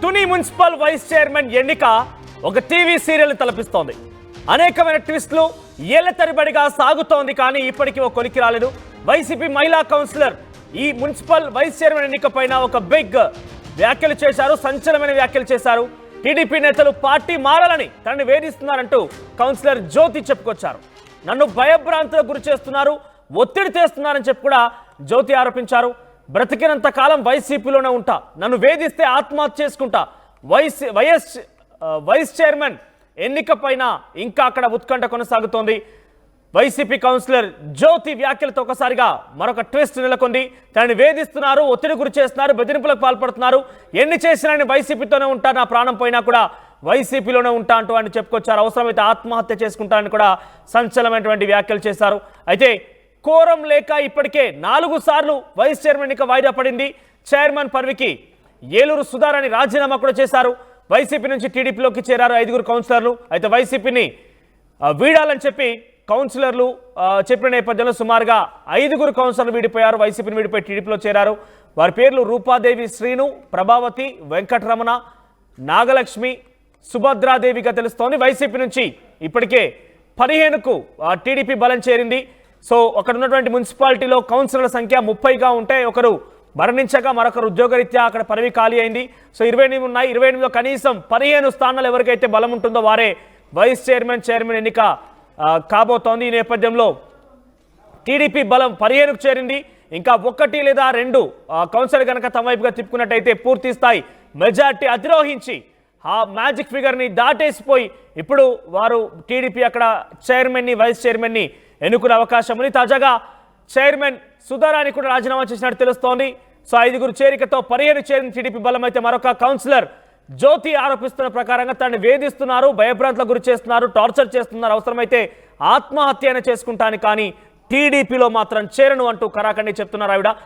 Tuni municipal vice chairman ఎన్నిక ఒక TV serial తలపిస్తోంది. అనేకమైన ట్విస్టులు ఏళ్ల తరబడిగా సాగుతోంది. కానీ ఇప్పటికీ ఒక కొలికి రాలేదు. వైసీపీ మహిళా కౌన్సిలర్ ఈ మున్సిపల్ వైస్ చైర్మన్ ఎన్నిక పైన ఒక బిగ్ వ్యాఖ్యలు చేశారు, సంచలనమైన వ్యాఖ్యలు చేశారు. టీడీపీ నేతలు పార్టీ మారాలని తనని వేధిస్తున్నారంటూ కౌన్సిలర్ జ్యోతి చెప్పుకొచ్చారు. నన్ను భయభ్రాంతులకు గురి చేస్తున్నారు, ఒత్తిడి తెస్తున్నారని చెప్పి కూడా జ్యోతి ఆరోపించారు. బ్రతికినంత కాలం వైసీపీలోనే ఉంటా, నన్ను వేధిస్తే ఆత్మహత్య చేసుకుంటా. వైస్ చైర్మన్ ఎన్నిక పైన ఇంకా అక్కడ ఉత్కంఠ కొనసాగుతోంది. వైసీపీ కౌన్సిలర్ జ్యోతి వ్యాఖ్యలతో ఒకసారిగా మరొక ట్విస్ట్ నెలకొంది. తనని వేధిస్తున్నారు, ఒత్తిడి గురి చేస్తున్నారు, బెదిరింపులకు పాల్పడుతున్నారు. ఎన్ని చేసినా వైసీపీతోనే ఉంటా, నా ప్రాణం పోయినా కూడా వైసీపీలోనే ఉంటా అంటూ ఆయన చెప్పుకొచ్చారు. అవసరమైతే ఆత్మహత్య చేసుకుంటారని కూడా సంచలనమైనటువంటి వ్యాఖ్యలు చేశారు. అయితే కోరం లేక ఇప్పటికే 4 సార్లు వైస్ చైర్మన్ ఎన్నిక వాయిదా పడింది. చైర్మన్ పదవికి ఏలూరు సుధారాణి రాజీనామా కూడా చేశారు. వైసీపీ నుంచి టీడీపీలోకి చేరారు 5 కౌన్సిలర్లు. అయితే వైసీపీని వీడాలని చెప్పి కౌన్సిలర్లు చెప్పిన నేపథ్యంలో సుమారుగా 5 కౌన్సిలర్లు వీడిపోయారు. వైసీపీని వీడిపోయి టీడీపీలో చేరారు. వారి పేర్లు రూపాదేవి శ్రీను, ప్రభావతి, వెంకటరమణ, నాగలక్ష్మి, సుభద్రాదేవిగా తెలుస్తోంది. వైసీపీ నుంచి ఇప్పటికే 15కు టీడీపీ బలం చేరింది. సో అక్కడ ఉన్నటువంటి మున్సిపాలిటీలో కౌన్సిలర్ల సంఖ్య 30గా ఉంటే ఒకరు మరణించగా మరొకరు ఉద్యోగరీత్యా అక్కడ పదవి ఖాళీ అయింది. సో 28 ఉన్నాయి. 28లో కనీసం 15 స్థానాలు ఎవరికైతే బలం ఉంటుందో వారే వైస్ చైర్మన్ ఎన్నిక కాబోతోంది. ఈ నేపథ్యంలో టీడీపీ బలం 15కు చేరింది. ఇంకా 1 లేదా 2 కౌన్సిలర్ కనుక తమ వైపుగా తిప్పుకున్నట్టయితే పూర్తి స్థాయి మెజార్టీ అధిరోహించి ఆ మ్యాజిక్ ఫిగర్ని దాటేసిపోయి ఇప్పుడు వారు టీడీపీ అక్కడ చైర్మన్ని, వైస్ చైర్మన్ని ఎన్నుకునే అవకాశం ఉంది. తాజాగా చైర్మన్ సుధారాణి కూడా రాజీనామా చేసినట్టు తెలుస్తోంది. సో 5 చేరికతో 15 చేరిన టీడీపీ బలం. అయితే మరొక కౌన్సిలర్ జ్యోతి ఆరోపిస్తున్న ప్రకారంగా తనని వేధిస్తున్నారు, భయభ్రాంతులకు గురి చేస్తున్నారు, టార్చర్ చేస్తున్నారు. అవసరమైతే ఆత్మహత్య చేసుకుంటాను కానీ టీడీపీలో మాత్రం చేరను అంటూ కరాఖండి చెప్తున్నారు ఆవిడ.